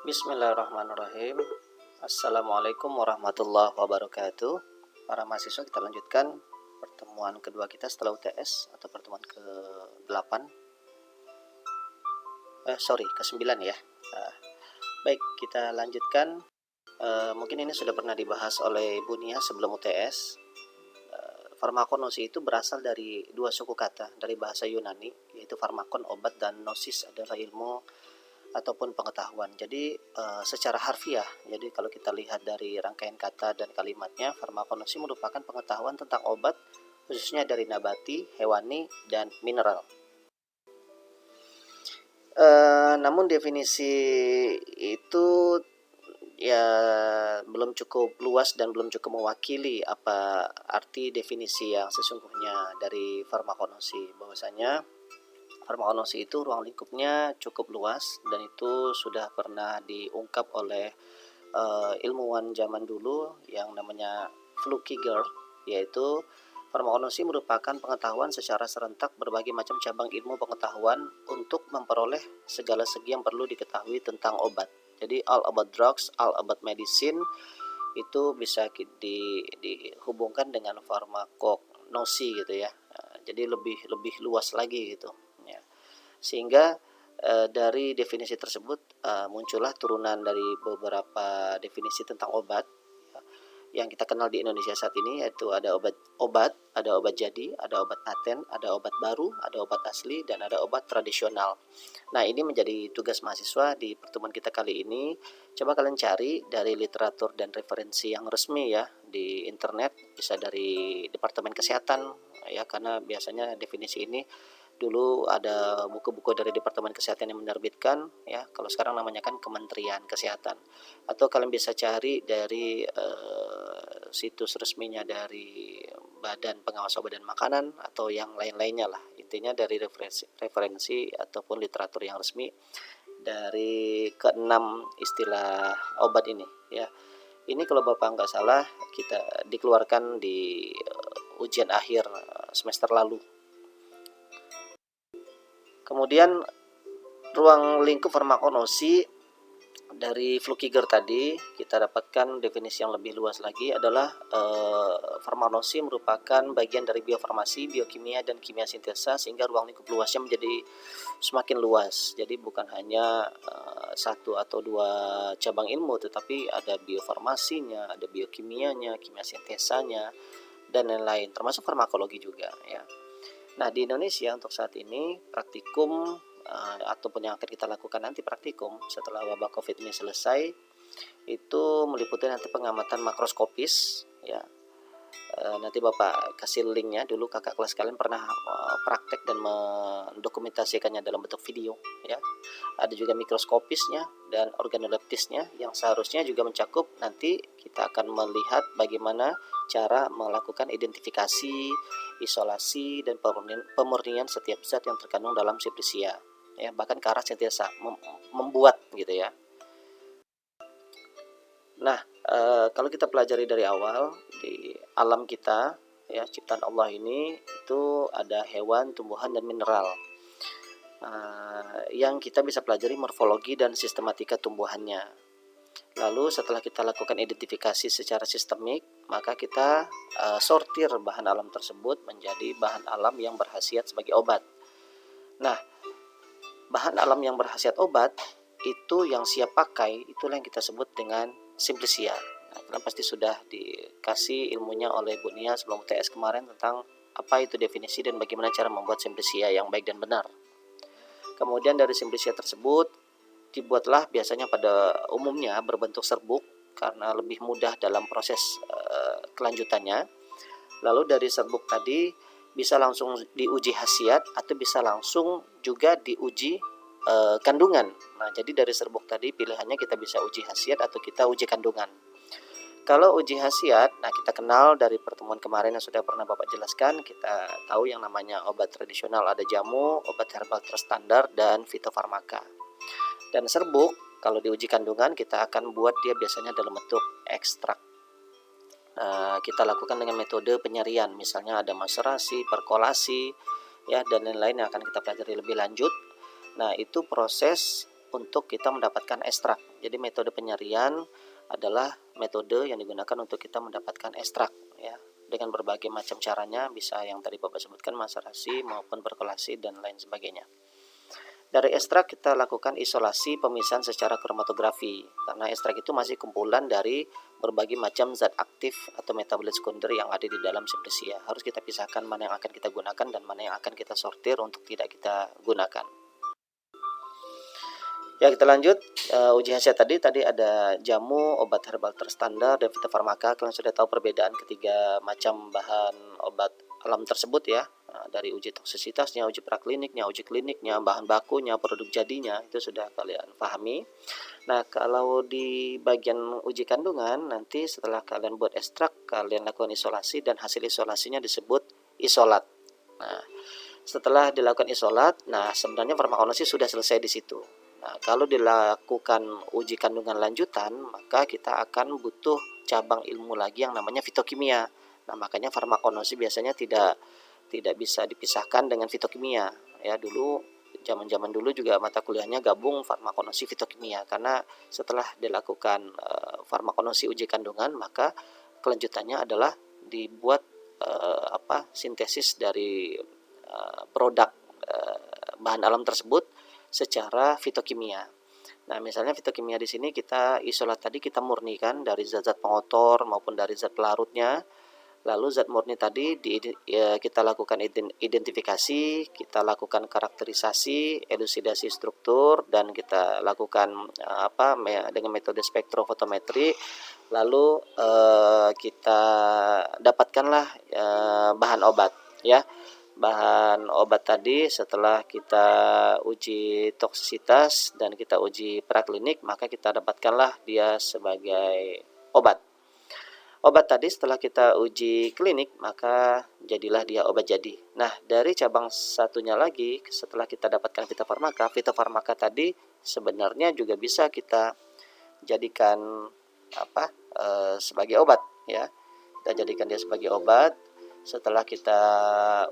Bismillahirrahmanirrahim. Assalamualaikum warahmatullahi wabarakatuh. Para mahasiswa, kita lanjutkan pertemuan kedua kita setelah UTS atau pertemuan ke-8. Ke-9 ya. Baik, kita lanjutkan. Mungkin ini sudah pernah dibahas oleh Bu Nia sebelum UTS. Farmakonosi itu berasal dari dua suku kata dari bahasa Yunani, yaitu farmakon obat dan gnosis adalah ilmu ataupun pengetahuan. Jadi secara harfiah, jadi kalau kita lihat dari rangkaian kata dan kalimatnya, farmakonosi merupakan pengetahuan tentang obat khususnya dari nabati, hewani, dan mineral. Namun definisi itu ya belum cukup luas dan belum cukup mewakili apa arti definisi yang sesungguhnya dari farmakonosi. Bahwasanya farmakonosi itu ruang lingkupnya cukup luas dan itu sudah pernah diungkap oleh ilmuwan zaman dulu yang namanya Flukiger, yaitu farmakonosi merupakan pengetahuan secara serentak berbagai macam cabang ilmu pengetahuan untuk memperoleh segala segi yang perlu diketahui tentang obat. Jadi all about drugs, all about medicine itu bisa dihubungkan dengan farmakognosi gitu ya. Jadi lebih luas lagi gitu ya. Sehingga dari definisi tersebut muncullah turunan dari beberapa definisi tentang obat yang kita kenal di Indonesia saat ini, yaitu ada obat, ada obat jadi, ada obat paten, ada obat baru, ada obat asli, dan ada obat tradisional. Nah, ini menjadi tugas mahasiswa di pertemuan kita kali ini. Coba kalian cari dari literatur dan referensi yang resmi ya di internet, bisa dari Departemen Kesehatan ya, karena biasanya definisi ini dulu ada buku-buku dari Departemen Kesehatan yang menerbitkan ya, kalau sekarang namanya kan Kementerian Kesehatan. Atau kalian bisa cari dari situs resminya dari Badan Pengawas Obat dan Makanan atau yang lain-lainnya lah. Intinya dari referensi ataupun literatur yang resmi dari keenam istilah obat ini ya. Ini kalau Bapak nggak salah kita dikeluarkan di ujian akhir semester lalu. Kemudian ruang lingkup farmakonosi dari Flukiger tadi kita dapatkan definisi yang lebih luas lagi adalah farmakonosi merupakan bagian dari biofarmasi, biokimia, dan kimia sintesa, sehingga ruang lingkup luasnya menjadi semakin luas. Jadi bukan hanya satu atau dua cabang ilmu, tetapi ada biofarmasinya, ada biokimianya, kimia sintesanya, dan lain-lain, termasuk farmakologi juga ya. Nah, di Indonesia untuk saat ini praktikum ataupun yang akan kita lakukan nanti praktikum setelah wabah COVID ini selesai itu meliputi nanti pengamatan makroskopis ya. Nanti Bapak kasih linknya, dulu kakak kelas kalian pernah praktek dan mendokumentasikannya dalam bentuk video ya. Ada juga mikroskopisnya dan organoleptisnya yang seharusnya juga mencakup nanti kita akan melihat bagaimana cara melakukan identifikasi, isolasi, dan pemurnian setiap zat yang terkandung dalam simplisia ya, bahkan ke arah sintesa membuat gitu ya. Nah, kalau kita pelajari dari awal di alam kita ya, ciptaan Allah ini itu ada hewan, tumbuhan, dan mineral yang kita bisa pelajari morfologi dan sistematika tumbuhannya. Lalu setelah kita lakukan identifikasi secara sistemik, maka kita sortir bahan alam tersebut menjadi bahan alam yang berkhasiat sebagai obat. Nah, bahan alam yang berkhasiat obat itu yang siap pakai, itulah yang kita sebut dengan simplisia. Nah, kalian pasti sudah dikasih ilmunya oleh Bu Nia sebelum UTS kemarin tentang apa itu definisi dan bagaimana cara membuat simplisia yang baik dan benar. Kemudian dari simplisia tersebut dibuatlah biasanya pada umumnya berbentuk serbuk karena lebih mudah dalam proses kelanjutannya. Lalu dari serbuk tadi bisa langsung diuji khasiat atau bisa langsung juga diuji kandungan. Nah, jadi dari serbuk tadi pilihannya kita bisa uji khasiat atau kita uji kandungan. Kalau uji khasiat, nah kita kenal dari pertemuan kemarin yang sudah pernah Bapak jelaskan, kita tahu yang namanya obat tradisional ada jamu, obat herbal terstandar, dan fitofarmaka. Dan serbuk, kalau diuji kandungan kita akan buat dia biasanya dalam bentuk ekstrak. Kita lakukan dengan metode penyerian, misalnya ada maserasi, perkolasi, ya, dan lain-lain yang akan kita pelajari lebih lanjut. Nah, itu proses untuk kita mendapatkan ekstrak. Jadi metode penyarian adalah metode yang digunakan untuk kita mendapatkan ekstrak ya, dengan berbagai macam caranya, bisa yang tadi Bapak sebutkan maserasi maupun perkolasi dan lain sebagainya. Dari ekstrak kita lakukan isolasi pemisahan secara kromatografi, karena ekstrak itu masih kumpulan dari berbagai macam zat aktif atau metabolit sekunder yang ada di dalam Simplisia. Harus kita pisahkan mana yang akan kita gunakan dan mana yang akan kita sortir untuk tidak kita gunakan. Ya, kita lanjut. Uji hasil tadi ada jamu, obat herbal terstandar, dan fitofarmaka. Kalian sudah tahu perbedaan ketiga macam bahan obat alam tersebut ya. Dari uji toksisitasnya, uji prakliniknya, uji kliniknya, bahan bakunya, produk jadinya, itu sudah kalian pahami. Nah, kalau di bagian uji kandungan, nanti setelah kalian buat ekstrak, kalian lakukan isolasi dan hasil isolasinya disebut isolat. Nah, setelah dilakukan isolat, nah sebenarnya farmakologi sudah selesai di situ. Nah, kalau dilakukan uji kandungan lanjutan, maka kita akan butuh cabang ilmu lagi yang namanya fitokimia. Nah, makanya farmakologi biasanya tidak bisa dipisahkan dengan fitokimia. Ya, dulu zaman-zaman dulu juga mata kuliahnya gabung farmakologi fitokimia, karena setelah dilakukan farmakologi uji kandungan, maka kelanjutannya adalah dibuat sintesis dari produk bahan alam tersebut secara fitokimia. Nah, misalnya fitokimia di sini kita isolat tadi kita murnikan dari zat-zat pengotor maupun dari zat pelarutnya. Lalu zat murni tadi kita lakukan identifikasi, kita lakukan karakterisasi, elusidasi struktur, dan kita lakukan dengan metode spektrofotometri. Lalu kita dapatkanlah bahan obat ya. Bahan obat tadi setelah kita uji toksisitas dan kita uji praklinik, maka kita dapatkanlah dia sebagai obat. Obat tadi setelah kita uji klinik, maka jadilah dia obat jadi. Nah, dari cabang satunya lagi, setelah kita dapatkan fitofarmaka tadi sebenarnya juga bisa kita jadikan sebagai obat ya. Kita jadikan dia sebagai obat. Setelah kita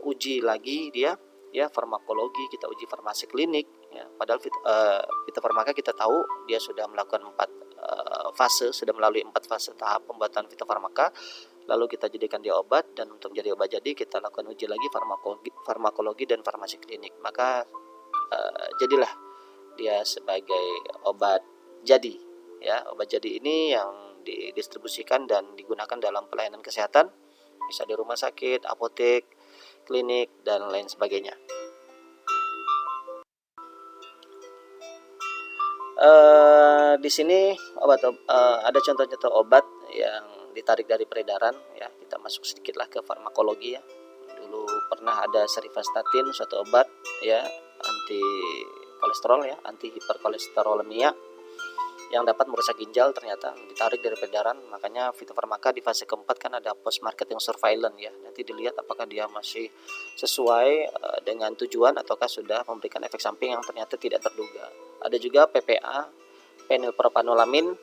uji lagi dia ya, farmakologi, kita uji farmasi klinik ya. Padahal fitofarmaka kita tahu dia sudah melakukan 4 fase, sudah melalui 4 fase tahap pembuatan fitofarmaka. Lalu kita jadikan dia obat, dan untuk menjadi obat jadi kita lakukan uji lagi farmakologi dan farmasi klinik. Maka jadilah dia sebagai obat jadi ya. Obat jadi ini yang didistribusikan dan digunakan dalam pelayanan kesehatan, bisa di rumah sakit, apotek, klinik, dan lain sebagainya. Di sini ada contoh-contoh obat yang ditarik dari peredaran ya. Kita masuk sedikitlah ke farmakologi ya. Dulu pernah ada serivastatin, suatu obat ya, anti kolesterol ya, anti hiperkolesterolemia, yang dapat merusak ginjal, ternyata ditarik dari peredaran. Makanya fitofarmaka di fase keempat kan ada post marketing surveillance ya. Nanti dilihat apakah dia masih sesuai dengan tujuan ataukah sudah memberikan efek samping yang ternyata tidak terduga. Ada juga PPA, penilpropanolamin,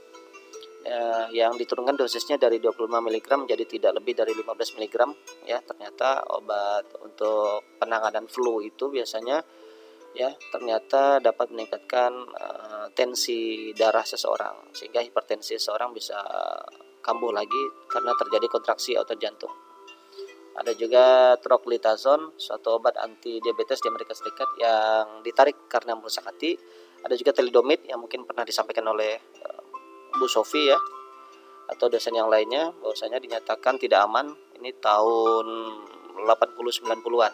yang diturunkan dosisnya dari 25 mg menjadi tidak lebih dari 15 mg ya. Ternyata obat untuk penanganan flu itu biasanya ya, ternyata dapat meningkatkan tensi darah seseorang, sehingga hipertensi seseorang bisa kambuh lagi karena terjadi kontraksi otot jantung. Ada juga troglitazone, suatu obat anti diabetes di Amerika Serikat yang ditarik karena merusak hati. Ada juga thalidomid yang mungkin pernah disampaikan oleh Bu Sofi ya, atau dosen yang lainnya, bahwasanya dinyatakan tidak aman. Ini tahun 80-90-an.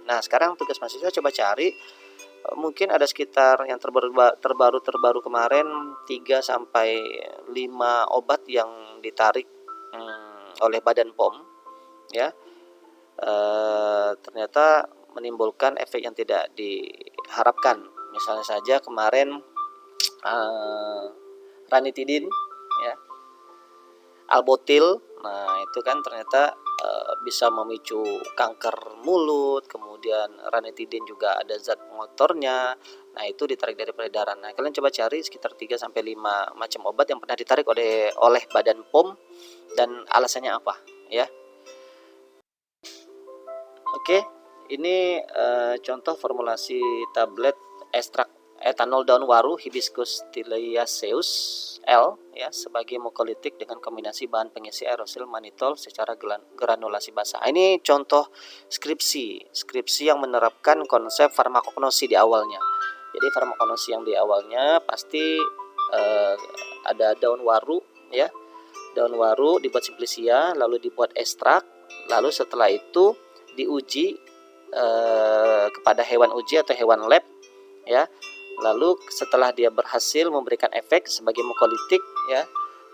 Nah, sekarang tugas mahasiswa coba cari, mungkin ada sekitar yang terbaru kemarin 3-5 obat yang ditarik oleh Badan POM ya. Ternyata menimbulkan efek yang tidak diharapkan. Misalnya saja kemarin ranitidin ya, albotil. Nah, itu kan ternyata bisa memicu kanker mulut. Kemudian ranitidin juga ada zat pengotornya. Nah, itu ditarik dari peredaran. Nah, kalian coba cari sekitar 3-5 macam obat yang pernah ditarik oleh Badan POM dan alasannya apa ya. Oke, ini contoh formulasi tablet ekstrak etanol daun waru Hibiscus tiliaceus L ya sebagai mukolitik dengan kombinasi bahan pengisi aerosil manitol secara granulasi basah. Ini contoh skripsi yang menerapkan konsep farmakognosi di awalnya. Jadi farmakognosi yang di awalnya pasti ada daun waru ya. Daun waru dibuat simplicia, lalu dibuat ekstrak, lalu setelah itu diuji kepada hewan uji atau hewan lab ya. Lalu setelah dia berhasil memberikan efek sebagai mukolitik ya,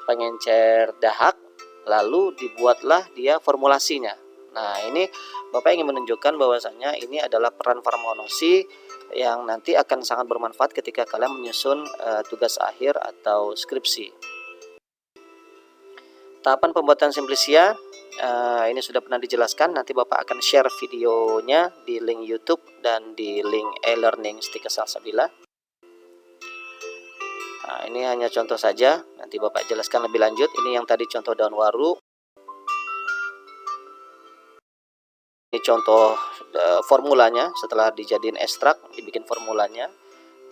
pengencer dahak, lalu dibuatlah dia formulasinya. Nah, ini Bapak ingin menunjukkan bahwasanya ini adalah peran farmakognosi yang nanti akan sangat bermanfaat ketika kalian menyusun tugas akhir atau skripsi. Tahapan pembuatan simplicia ini sudah pernah dijelaskan. Nanti Bapak akan share videonya di link YouTube dan di link e-learning Stika Salsabila. Nah, ini hanya contoh saja. Nanti Bapak jelaskan lebih lanjut. Ini yang tadi contoh daun waru. Ini contoh formulanya setelah dijadiin ekstrak, dibikin formulanya.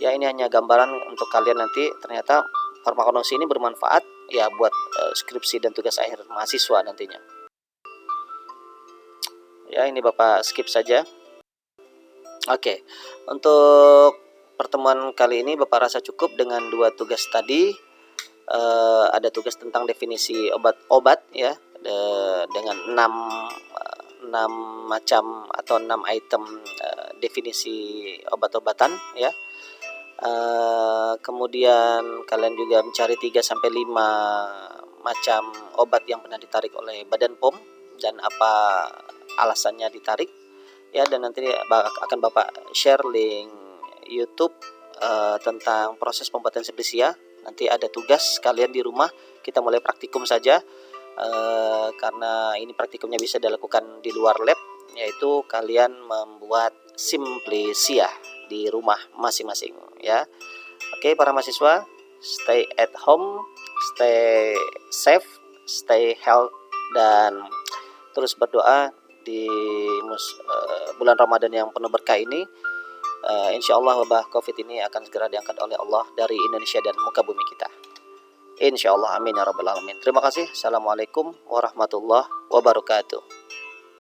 Ya, ini hanya gambaran untuk kalian nanti. Ternyata farmakognosi ini bermanfaat ya buat skripsi dan tugas akhir mahasiswa nantinya. Ya, ini Bapak skip saja. Oke, untuk pertemuan kali ini Bapak rasa cukup dengan 2 tugas tadi. Ada tugas tentang definisi obat-obat ya, dengan 6 macam atau 6 item definisi obat-obatan ya. Kemudian kalian juga mencari 3-5 macam obat yang pernah ditarik oleh Badan POM dan apa alasannya ditarik ya, dan nanti akan Bapak share link YouTube tentang proses pembuatan simplicia. Nanti ada tugas kalian di rumah, kita mulai praktikum saja karena ini praktikumnya bisa dilakukan di luar lab, yaitu kalian membuat simplicia di rumah masing-masing ya. Oke, para mahasiswa, stay at home, stay safe, stay health, dan terus berdoa di bulan Ramadan yang penuh berkah ini. Insya Allah wabah COVID ini akan segera diangkat oleh Allah dari Indonesia dan muka bumi kita. Insya Allah, amin ya rabbal alamin. Terima kasih. Assalamualaikum warahmatullahi wabarakatuh.